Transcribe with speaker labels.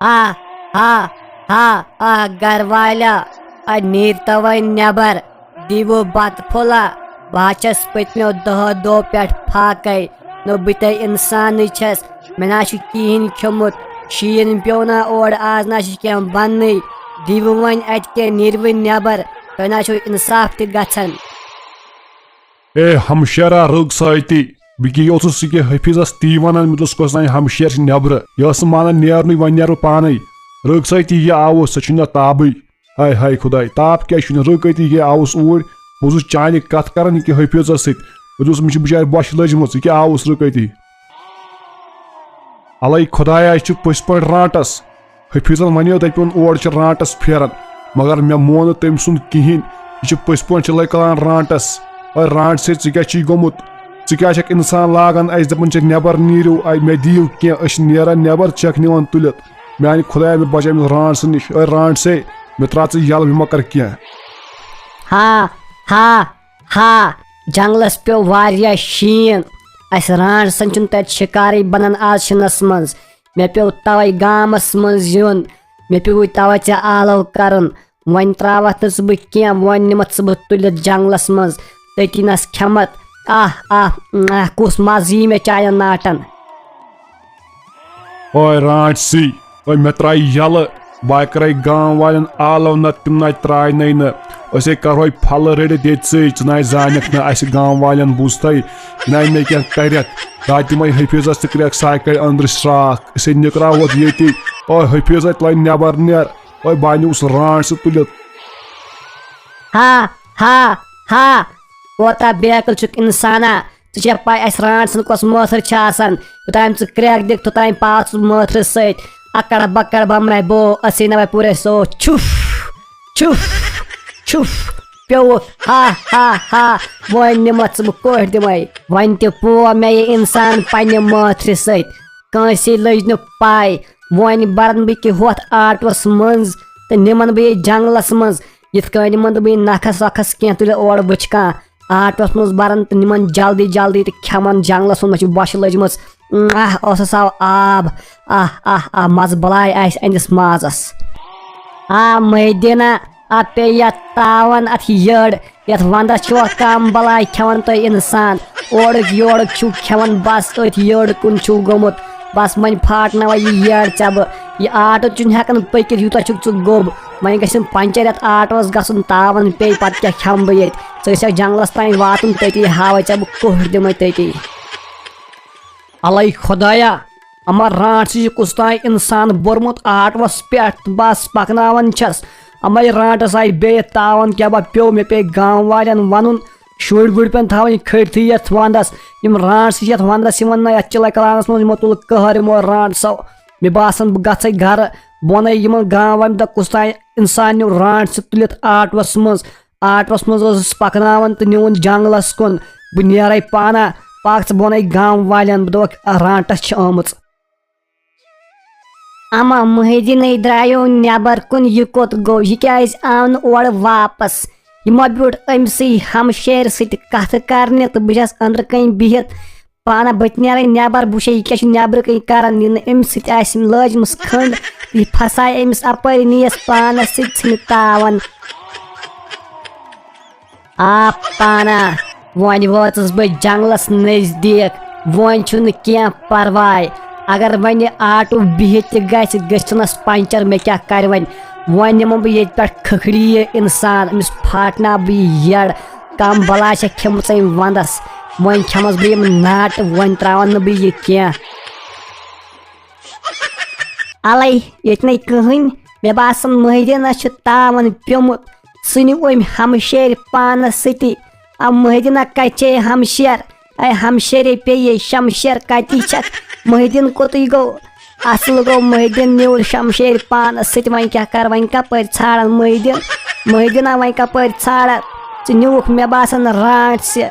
Speaker 1: ha ha ha گر والا نیرتو نبر دیو بت پھولا بہٕ چھس پٔتمیو 10 دۄہو پٮ۪ٹھ پھاکے نو بہٕ تہِ اِنسانٕے چھس مےٚ نہ چھُ کِہیٖنۍ کھیوٚمُت شیٖن پیوٚو نہ اور آز نہ چھُ کینٛہہ بننٕے دیٖوٕ وۄنۍ اَتہِ کینٛہہ نیٖروٕ نٮ۪بر تۄہہِ نہ چھُو اِنصاف تہِ گژھان
Speaker 2: اے ہمشیرا رٕگ سۭتی بہٕ کیٛاہ اوسُس یہِ حفیظس تی ونان مےٚ دوٚپُس کۄس تانۍ ہمشیر چھِ نٮ۪برٕ یہِ ٲس نہٕ مانان نیرنُے وۄنۍ نیرٕ بہٕ پانے رٕگ سۭتی یہِ آوُس سۄ چھُنہٕ تابٕے ہاے ہاے خۄداے تاپھ کیٛاہ چھُنہٕ رٕگ کٔتی یہِ آوُس اوٗرۍ بہٕ اوسُس چانہِ کتھ کران یہِ کہِ حفیظس سۭتۍ بہٕ دوٚپُس مےٚ چھِ بِچارِ بۄچھِ لٔجمٕژ یہِ کیٛاہ آوُس رٕگ کٔتی الے خۄدایا یہِ چھُ پٔزۍ پٲٹھۍ رانٹس حفیظن ونیو دپیٚون اور چھِ رانٹس پھیران مگر مےٚ مون نہٕ تٔمۍ سُنٛد کہیٖنۍ یہِ چھُ پٔزۍ پٲٹھۍ چِلے کلان رانٹس اے رانٹ سے ژٕ کیٛاہ چھُے گوٚمُت ژٕ کیٛاہ چھکھ انسان لاگان اسہِ دپان چھِ نٮ۪بر نیٖرِو مےٚ دِیِو کینٛہہ أسۍ چھِ نیران نٮ۪بر چھکھ نِوان تُلِتھ میانہِ خۄدایا مےٚ بچٲے أمِس رانٹسہٕ نِش اے رانٹ سے مےٚ ترٛاو ژٕ یلہٕ مےٚ مہ کر کینٛہہ
Speaker 1: ہا ہا ہا جنگلس پیوٚو واریاہ شیٖن اسہِ رانٹسن چھُنہٕ تتہِ شِکارٕے بنان آز شِنس منٛز مےٚ پیوٚو توے گامس منٛز یُن مےٚ پیوٚوُے توے ژےٚ آلو کرُن وۄنۍ تراوتھ نہٕ ژٕ بہٕ کینٛہہ وۄنۍ نِمتھ ژٕ بہٕ تُلِتھ جنگلس منٛز تٔتی نس کھٮ۪مت کُس مزٕ یی مےٚ چاین ناٹن
Speaker 2: اوے رانٹ سی اوے مےٚ ترٛایہِ یلہٕ بہٕ کرے گام والٮ۪ن آلو نتہٕ تِم نَے ترٛاینَے نہٕ أسے کرہوے پھلہٕ رٔڑِتھ ییٚتہِ ژٕے نَے زانکھ نہٕ اسہِ گام والٮ۪ن بوٗزتھے نَے مےٚ کینٛہہ کرٮ۪کھ دا تِمے حفیظس تہِ کریکھ ساے أنٛدرٕ شراکھ أسے نِکراوہوتھ ییٚتی اوے حفیظے تُلے نٮ۪بر نیر اوے بہٕ انیوُس رانٹ سُہ تُلِتھ
Speaker 1: ہا ہا ہا کوتاہ بیکل چھُکھ اِنسانا ژےٚ چھےٚ پاے اسہِ رانٹسن کۄس مٲتھٕر چھِ آسان یوٚتام ژٕ کرٛیکھ دِکھ توٚتام پاو ژٕ مٲتھرٕ سۭتۍ اکڑ بکڑ بمرے بو أسی نوے پوٗرے سو چھُف چھُف چھُف پیوٚوُکھ ہا ہا ہا وۄنۍ نِمتھ ژٕ بہٕ کوٚٹھۍ دِمے وۄنۍ تہِ پوو مےٚ یہِ اِنسان پننہِ مٲتھرِ سۭتۍ کٲنٛسے لٔج نہٕ پاے وۄنۍ برن بہٕ کہِ ہۄتھ آٹوس منٛز تہٕ نِمن بہٕ یہِ جنگلس منٛز یِتھ کٔنۍ نِمن بہٕ یہِ نکھس وکھس کینٛہہ تُلِتھ اورٕ وٕچھ کانٛہہ آٹوس منٛز برن تہٕ نِمن جلدی جلدی تہٕ کھٮ۪من جنگلس منٛز مےٚ چھِ بۄچھِ لٔجمٕژ اوسُس آو آب مزٕ بلاے آسہِ أنِس مازس مہدیٖنا پیٚیہِ یتھ تاون اتھ یٔڈ یتھ ونٛدس چھُو کم بلاے کھٮ۪وان تُہۍ اِنسان اورُک یورُک چھُو کھٮ۪وان بس أتھۍ یٔڈ کُن چھُو گوٚمُت بس وۄنۍ پھاٹناوے یہِ یٔڈ ژےٚ بہٕ یہِ آٹو چھُنہٕ ہٮ۪کان پٔکِتھ یوٗتاہ چھُکھ ژٕ گوٚب وۄنۍ گژھِ پنچر یتھ آٹوس گژھُن تاون پیٚیہِ پتہٕ کیٛاہ کھٮ۪مہٕ بہٕ ییٚتہِ ژٕ ٲسۍ جنگلس تانۍ واتُن تٔتی ہاوے ژےٚ بہٕ کوٚٹھۍ دِمے تٔتی الے خۄدایا امر رانٹسٕے چھُ کُس تانۍ اِنسان بوٚرمُت آٹوس پٮ۪ٹھ بس پکناوان چھس امے رانٹس آیہِ بیٚیہِ تاون کیٛاہ با پیوٚو مےٚ پیٚیہِ گام والٮ۪ن ونُن شُرۍ وُرۍ پٮ۪ن تھاوٕنۍ کھٔرتھٕے یتھ ونٛدس یِم رانٹسٕے چھِ یتھ ونٛدس یِوان نہ یتھ چِلے کلانس منٛز یِمو تُل قہر یِمو رانٹسو مےٚ باسان بہٕ گژھے گرٕ بہٕ ونے یِمن گام والٮ۪ن دپ کُس تانۍ اِنسان نیوٗ رانٹسہٕ تُلِتھ آٹوس منٛز اوسُس پکناوان تہٕ نیوٗن جنگلس کُن بہٕ نیرے پانا پاک ژٕ بہٕ ونے گام والٮ۪ن بہٕ دوٚپکھ رانٹس چھِ آمٕژ اما مہدیٖنٕے درٛایو نٮ۪بر کُن یہِ کوٚت گوٚو یہِ کیٛازِ آو نہٕ اورٕ واپس یِمو بیوٗٹھ أمسٕے ہمشیر سۭتۍ کتھٕ کرنہِ تہٕ بہٕ چھس أنٛدرٕ کَنۍ بِہِتھ پانہ بہٕ تہِ نیرے نٮ۪بر بہٕ وٕچھے یہِ کیٛاہ چھُ نٮ۪برٕ کَنۍ کران یہِ نہٕ أمِس سۭتۍ آسہِ لٲجمٕژ کھنٛڈ یہِ پھساے أمِس اپٲرۍ نِیَس پانس سۭتۍ ژھٕنہِ تاون پانا وۄنۍ وٲژٕس بہٕ جنگلس نزدیٖک وۄنۍ چھُنہٕ کینٛہہ پرواے اگر وۄنۍ آٹوٗ بِہِتھ تہِ گژھِنس پنچر مےٚ کیٛاہ کرِ وۄنۍ نِمہٕ بہٕ ییٚتہِ پٮ۪ٹھ کھکھری یہِ اِنسان أمِس پھاٹناو بہٕ یہِ یٔڈ کم بلاے چھےٚ کھیٚمٕژ أمۍ ونٛدس وۄنۍ کھٮ۪مس بہٕ یِم ناٹہٕ وۄنۍ تراون نہٕ بہٕ یہِ کینٛہہ الے ییٚتہِ نَے کٕہٕنۍ مےٚ باسان مہدیٖنس چھُ تاون پیوٚمُت سُہ نیوٗ أمۍ ہمشیر پانس سۭتی مہدیٖنا کتہِ چھے ہمشیر ہمشیرے پیٚیے شمشیر کتی چھکھ مہدیٖن کوٚتُے گوٚو اصل گوٚو مہدیٖن نیوٗر شمشیر پانس سۭتۍ وۄنۍ کیٛاہ کر وۄنۍ کپٲرۍ ژھانڈن مہدیٖنا وۄنۍ کپٲرۍ ژھانڈن ژٕ نیوٗکھ مےٚ باسان رانٹسہِ